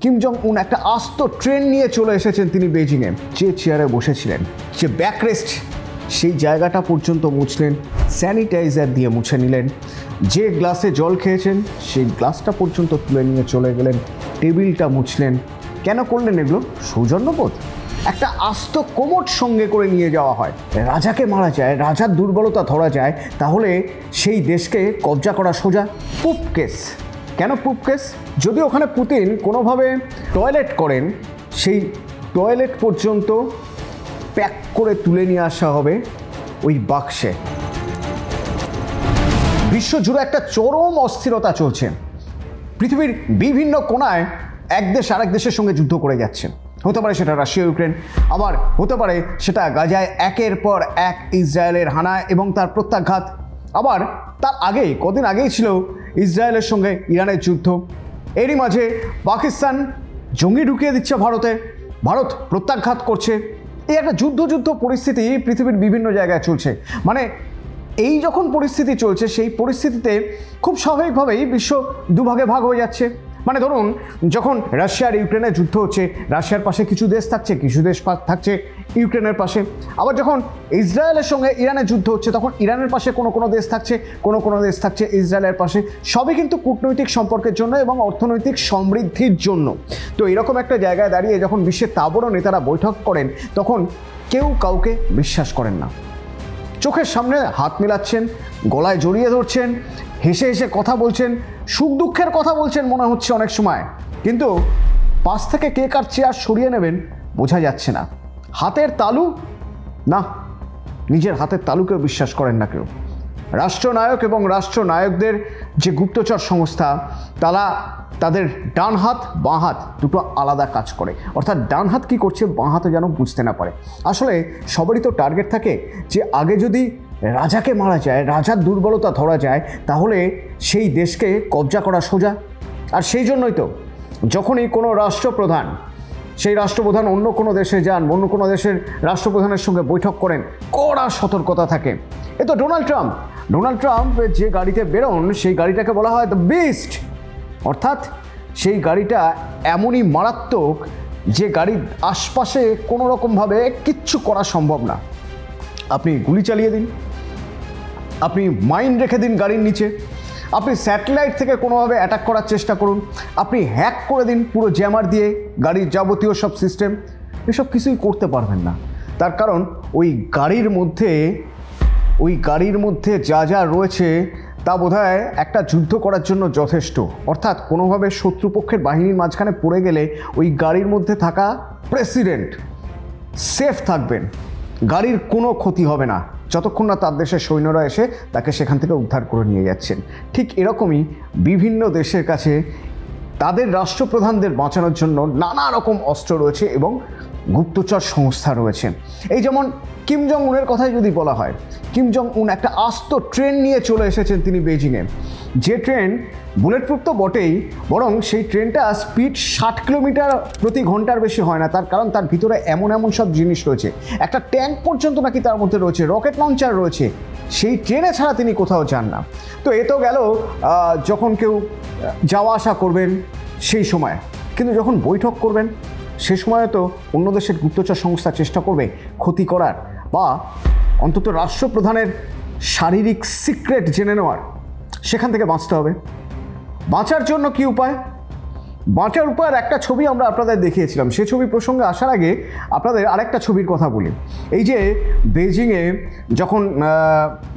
Kim Jong উন একটা আস্ত ট্রেন নিয়ে চলে এসেছেন তিনি বেজিংয়ে। যে চেয়ারে বসেছিলেন, যে ব্যাকরেস্ট, সেই জায়গাটা পর্যন্ত মুছলেন, স্যানিটাইজার দিয়ে মুছে নিলেন। যে গ্লাসে জল খেয়েছেন সেই গ্লাসটা পর্যন্ত তুলে নিয়ে চলে গেলেন, টেবিলটা মুছলেন। কেন করলেন এগুলো? সৌজন্যবোধ। একটা আস্ত কোমর সঙ্গে করে নিয়ে যাওয়া হয়। রাজাকে মারা যায়, রাজার দুর্বলতা ধরা যায়, তাহলে সেই দেশকে কবজা করা সোজা। পুপ কেস। কেন পুপ কেস? যদি ওখানে পুতিন কোনোভাবে টয়লেট করেন, সেই টয়লেট পর্যন্ত প্যাক করে তুলে নিয়ে আসা হবে ওই বাক্সে। বিশ্বজুড়ে একটা চরম অস্থিরতা চলছে। পৃথিবীর বিভিন্ন কোণায় এক দেশ আরেক দেশের সঙ্গে যুদ্ধ করে যাচ্ছে। হতে পারে সেটা রাশিয়া ইউক্রেন, আবার হতে পারে সেটা গাজায় একের পর এক ইসরায়েলের হানা এবং তার প্রত্যাঘাত। আবার তার আগেই, কদিন আগেই ছিল ইসরায়েলের সঙ্গে ইরানের যুদ্ধ। এরই মাঝে পাকিস্তান জঙ্গি ঢুকিয়ে দিচ্ছে ভারতে, ভারত প্রত্যাঘাত করছে। এই একটা যুদ্ধ পরিস্থিতি পৃথিবীর বিভিন্ন জায়গায় চলছে। মানে এই যখন পরিস্থিতি চলছে, সেই পরিস্থিতিতে খুব স্বাভাবিকভাবেই বিশ্ব দুভাগে ভাগ হয়ে যাচ্ছে। মানে ধরুন, যখন রাশিয়া আর ইউক্রেনের যুদ্ধ হচ্ছে, রাশিয়ার পাশে কিছু দেশ থাকছে, কিছু দেশ থাকছে ইউক্রেনের পাশে। আবার যখন ইসরায়েলের সঙ্গে ইরানের যুদ্ধ হচ্ছে, তখন ইরানের পাশে কোনো দেশ থাকছে, কোনো দেশ থাকছে ইসরায়েলের পাশে। সবই কিন্তু কূটনৈতিক সম্পর্কের জন্য এবং অর্থনৈতিক সমৃদ্ধির জন্য। তো এরকম একটা জায়গায় দাঁড়িয়ে যখন বিশ্বের তাবড় নেতারা বৈঠক করেন, তখন কেউ কাউকে বিশ্বাস করেন না। চোখের সামনে হাত মেলাচ্ছেন, গলায় জড়িয়ে ধরছেন, হেসে হেসে কথা বলছেন, সুখ দুঃখের কথা বলছেন মনে হচ্ছে অনেক সময়, কিন্তু পাশ থেকে কে কার চেয়ার সরিয়ে নেবেন বোঝা যাচ্ছে না। হাতের তালু না, নিজের হাতের তালুকেও বিশ্বাস করেন না কেউ। রাষ্ট্রনায়ক এবং রাষ্ট্রনায়কদের যে গুপ্তচর সংস্থা, তারা তাদের ডান হাত বাঁ হাত দুটো আলাদা কাজ করে। অর্থাৎ ডান হাত কী করছে, বাঁ হাতে যেন বুঝতে না পারে। আসলে সবারই তো টার্গেট থাকে যে আগে যদি রাজাকে মারা যায়, রাজার দুর্বলতা ধরা যায়, তাহলে সেই দেশকে কবজা করা সোজা। আর সেই জন্যই তো যখনই কোনো রাষ্ট্রপ্রধান, সেই রাষ্ট্রপ্রধান অন্য কোনো দেশে যান, অন্য কোনো দেশের রাষ্ট্রপ্রধানের সঙ্গে বৈঠক করেন, কড়া সতর্কতা থাকে। এ তো ডোনাল্ড ট্রাম্প যে গাড়িতে বেরোন, সেই গাড়িটাকে বলা হয় দ্য বিস্ট। অর্থাৎ সেই গাড়িটা এমনই মারাত্মক যে গাড়ির আশপাশে কোনো রকমভাবে কিচ্ছু করা সম্ভব না। আপনি গুলি চালিয়ে দিন, আপনি মাইন রেখে দিন গাড়ির নিচে, আপনি স্যাটেলাইট থেকে কোনোভাবে অ্যাটাক করার চেষ্টা করুন, আপনি হ্যাক করে দিন পুরো জ্যামার দিয়ে গাড়ির যাবতীয় সব সিস্টেম, এসব কিছুই করতে পারবেন না। তার কারণ ওই গাড়ির মধ্যে যা যা রয়েছে তা বোধহয় একটা যুদ্ধ করার জন্য যথেষ্ট। অর্থাৎ কোনোভাবে শত্রুপক্ষের বাহিনীর মাঝখানে পড়ে গেলে ওই গাড়ির মধ্যে থাকা প্রেসিডেন্ট সেফ থাকবেন, গাড়ির কোনো ক্ষতি হবে না, যতক্ষণ না তার দেশের সৈন্যরা এসে তাকে সেখান থেকে উদ্ধার করে নিয়ে যাচ্ছেন। ঠিক এরকমই বিভিন্ন দেশের কাছে তাদের রাষ্ট্রপ্রধানদের বাঁচানোর জন্য নানা রকম অস্ত্র রয়েছে এবং গুপ্তচর সংস্থা রয়েছে। এই যেমন কিম জং উনের কথাই যদি বলা হয়, কিম জং উন একটা আস্ত ট্রেন নিয়ে চলে এসেছেন তিনি বেজিংয়ে। যে ট্রেন বুলেটপ্রুফ তো বটেই, বরং সেই ট্রেনটা স্পিড 60 কিলোমিটার প্রতি ঘন্টার বেশি হয় না। তার কারণ তার ভিতরে এমন সব জিনিস রয়েছে, একটা ট্যাঙ্ক পর্যন্ত নাকি তার মধ্যে রয়েছে, রকেট লঞ্চার রয়েছে। সেই ট্রেনে ছাড়া তিনি কোথাও যান না। তো এ তো গেল যখন কেউ যাওয়া আসা করবেন সেই সময়, কিন্তু যখন বৈঠক করবেন সে সময় তো অন্য দেশের গুপ্তচর সংস্থা চেষ্টা করবে ক্ষতি করার, বা অন্তত রাষ্ট্রপ্রধানের শারীরিক সিক্রেট জেনে নেওয়ার। সেখান থেকে বাঁচতে হবে। বাঁচার জন্য কি উপায়? বাঁচার উপায়ের একটা ছবি আমরা আপনাদের দেখিয়েছিলাম। সেই ছবি প্রসঙ্গে আসার আগে আপনাদের আরেকটা ছবির কথা বলি। এই যে বেজিংয়ে যখন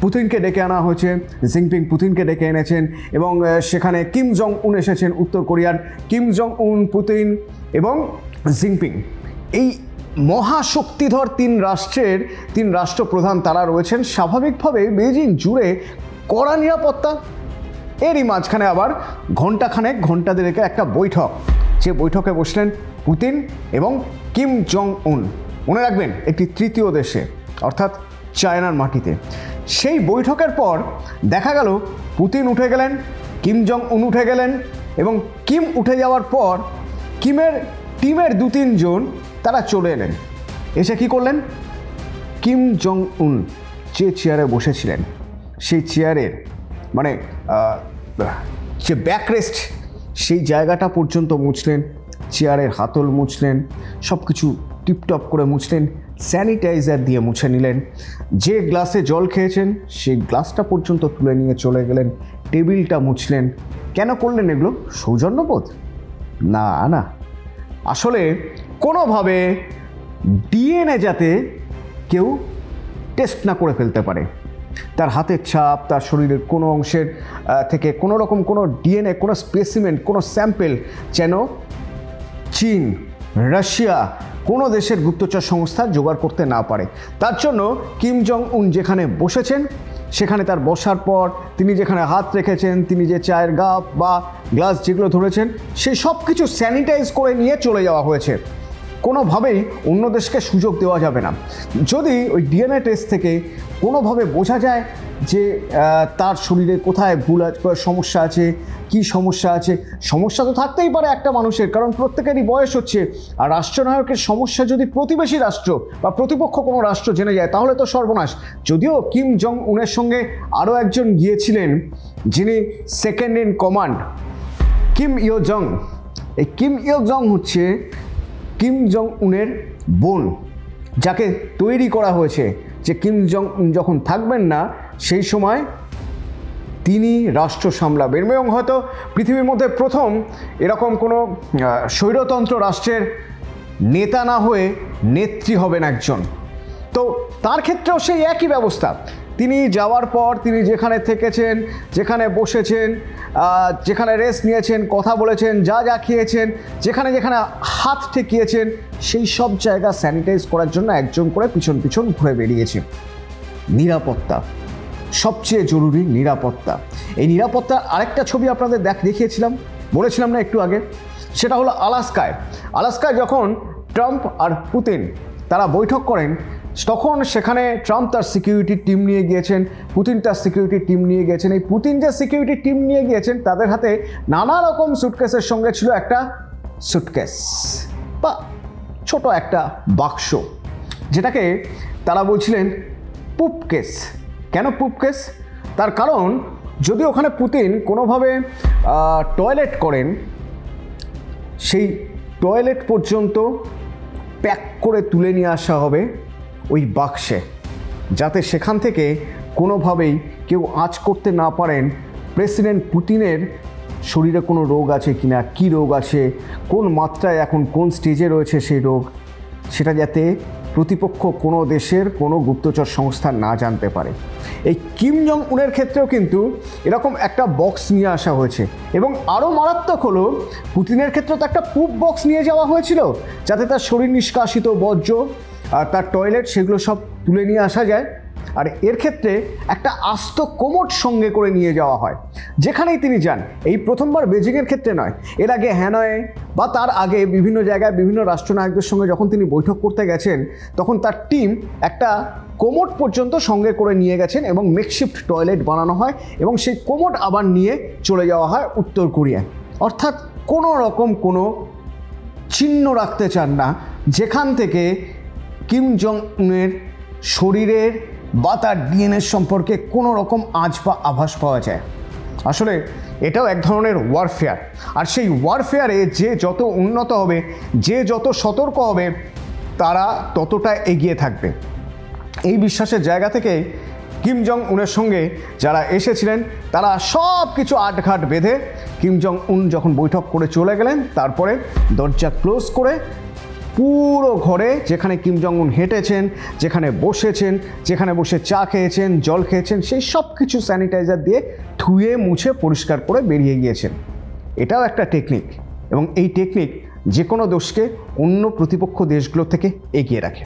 পুতিনকে ডেকে আনা হয়েছে, জিনপিং পুতিনকে ডেকে এনেছেন এবং সেখানে কিম জং উন এসেছেন, উত্তর কোরিয়ার কিম জং উন, পুতিন এবং জিনপিং, এই মহাশক্তিধর তিন রাষ্ট্রপ্রধান তারা রয়েছেন। স্বাভাবিকভাবে বেজিং জুড়ে কড়া নিরাপত্তা। এরই মাঝখানে আবার ঘন্টা দেড়েকে একটা বৈঠক, যে বৈঠকে বসলেন পুতিন এবং কিম জং উন। মনে রাখবেন, একটি তৃতীয় দেশে, অর্থাৎ চায়নার মাটিতে। সেই বৈঠকের পর দেখা গেল পুতিন উঠে গেলেন, কিম জং উন উঠে গেলেন, এবং কিম উঠে যাওয়ার পর কিমের টিমের 2-3 জন তারা চলে এলেন। এসে কি করলেন? কিম জং উন যে চেয়ারে বসেছিলেন, সেই চেয়ারের যে ব্যাকরেস্ট, সেই জায়গাটা পর্যন্ত মুছলেন, চেয়ারের হাতল মুছলেন, সব কিছু টিপটপ করে মুছলেন, স্যানিটাইজার দিয়ে মুছে নিলেন, যে গ্লাসে জল খেয়েছেন সেই গ্লাসটা পর্যন্ত তুলে নিয়ে চলে গেলেন, টেবিলটা মুছলেন। কেন করলেন এগুলো? সৌজন্যবোধ? না না, আসলে কোনোভাবে ডিএনএ যাতে কেউ টেস্ট না করে ফেলতে পারে, তার হাতের ছাপ, তার শরীরের কোনো অংশের থেকে কোনো রকম কোনো ডিএনএ, কোনো স্পেসিমেন, কোনো স্যাম্পেল যেন চীন, রাশিয়া, কোনো দেশের গুপ্তচর সংস্থা জোগাড় করতে না পারে। তার জন্য কিম জং উন যেখানে বসেছেন, সেখানে তার বসার পর তিনি যেখানে হাত রেখেছেন, তিনি যে চায়ের কাপ বা গ্লাস যেগুলো ধরেছেন, সেই সব কিছু স্যানিটাইজ করে নিয়ে চলে যাওয়া হয়েছে। কোনোভাবেই অন্য দেশকে সুযোগ দেওয়া যাবে না। যদি ওই ডিএনএ টেস্ট থেকে কোনোভাবে বোঝা যায় যে তার শরীরে কোথায় ভুল সমস্যা আছে, কি সমস্যা আছে, সমস্যা তো থাকতেই পারে একটা মানুষের, কারণ প্রত্যেকেরই বয়স হচ্ছে। আর রাষ্ট্রনায়কের সমস্যা যদি প্রতিবেশী রাষ্ট্র বা প্রতিপক্ষ কোনো রাষ্ট্র জেনে যায় তাহলে তো সর্বনাশ। যদিও কিম জং উনের সঙ্গে আরও একজন গিয়েছিলেন, যিনি সেকেন্ড ইন কমান্ড, কিম ইয়ো জং। এই কিম ইয়ো জং হচ্ছে কিম জং উনের বোন, যাকে তৈরি করা হয়েছে যে কিম জং উন যখন থাকবেন না সেই সময় তিনি রাষ্ট্র সামলাবেন। এবং হয়তো পৃথিবীর মধ্যে প্রথম এরকম কোনো স্বৈরতন্ত্র রাষ্ট্রের নেতা না হয়ে নেত্রী হবেন একজন। তো তার ক্ষেত্রেও সেই একই ব্যবস্থা। তিনি যাওয়ার পর তিনি যেখানে থেকেছেন, যেখানে বসেছেন, যেখানে রেস্ট নিয়েছেন, কথা বলেছেন, যা যা খেয়েছেন, যেখানে যেখানে হাত ঠেকিয়েছেন, সেই সব জায়গা স্যানিটাইজ করার জন্য একজন করে পিছন পিছন ঘুরে বেরিয়েছে। নিরাপত্তা, সবচেয়ে জরুরি নিরাপত্তা। এই নিরাপত্তার আরেকটা ছবি আপনাদের দেখিয়েছিলাম, বলেছিলাম না একটু আগে, সেটা হলো আলাস্কায় যখন ট্রাম্প আর পুতিন তারা বৈঠক করেন, তখন সেখানে ট্রাম্প তার সিকিউরিটি টিম নিয়ে গিয়েছেন, পুতিন তার সিকিউরিটি টিম নিয়ে গিয়েছেন। এই পুতিন যে সিকিউরিটি টিম নিয়ে গিয়েছেন তাদের হাতে নানা রকম সুটকেসের সঙ্গে ছিল একটা সুটকেস বা ছোট একটা বাক্স, যেটাকে তারা বলছিলেন পুপকেস। কেন পুপকেস? তার কারণ যদি ওখানে পুতিন কোনোভাবে টয়লেট করেন, সেই টয়লেট পর্যন্ত প্যাক করে তুলে নিয়ে আসা হবে ওই বাক্সে, যাতে সেখান থেকে কোনোভাবেই কেউ আঁচ করতে না পারেন প্রেসিডেন্ট পুতিনের শরীরে কোনো রোগ আছে কিনা, কী রোগ আছে, কোন মাত্রায় এখন কোন স্টেজে রয়েছে সেই রোগ, সেটা যাতে প্রতিপক্ষ কোনো দেশের কোনো গুপ্তচর সংস্থা না জানতে পারে। এই কিম জং উনের ক্ষেত্রেও কিন্তু এরকম একটা বক্স নিয়ে আসা হয়েছে। এবং আরও মারাত্মক হলো, পুতিনের ক্ষেত্রে তো একটা পুপ বক্স নিয়ে যাওয়া হয়েছিল, যাতে তার শরীর নিষ্কাশিত বর্জ্য আর তার টয়লেট সেগুলো সব তুলে নিয়ে আসা যায়। আর এর ক্ষেত্রে একটা আস্ত কোমোড সঙ্গে করে নিয়ে যাওয়া হয় যেখানেই তিনি যান। এই প্রথমবার বেজিংয়ের ক্ষেত্রে নয়, এর আগে হ্যানয়ে বা তার আগে বিভিন্ন জায়গায় বিভিন্ন রাষ্ট্রনায়কদের সঙ্গে যখন তিনি বৈঠক করতে গেছেন, তখন তার টিম একটা কোমোড পর্যন্ত সঙ্গে করে নিয়ে গেছেন এবং মেকশিফট টয়লেট বানানো হয় এবং সেই কোমোড আবার নিয়ে চলে যাওয়া হয় উত্তর কোরিয়ায়। অর্থাৎ কোনো রকম কোনো চিহ্ন রাখতে চান না যেখান থেকে কিম জং উনের শরীরের বা তার ডিএনএ সম্পর্কে কোনো রকম আঁচ বা আভাস পাওয়া যায়। আসলে এটাও এক ধরনের ওয়ারফেয়ার। আর সেই ওয়ারফেয়ারে যে যত উন্নত হবে, যে যত সতর্ক হবে, তারা ততটা এগিয়ে থাকবে। এই বিশ্বাসের জায়গা থেকে কিম জং উনের সঙ্গে যারা এসেছিলেন তারা সব কিছু আটঘাট বেঁধে কিম জং উন যখন বৈঠক করে চলে গেলেন, তারপরে দরজা ক্লোজ করে পুরো ঘরে যেখানে কিম জং উন হেঁটেছেন, যেখানে বসেছেন, যেখানে বসে চা খেয়েছেন, জল খেয়েছেন, সেই সব কিছু স্যানিটাইজার দিয়ে ধুয়ে মুছে পরিষ্কার করে বেরিয়ে গিয়েছেন। এটাও একটা টেকনিক, এবং এই টেকনিক যে কোনো দেশকে অন্য প্রতিপক্ষ দেশগুলো থেকে এগিয়ে রাখে।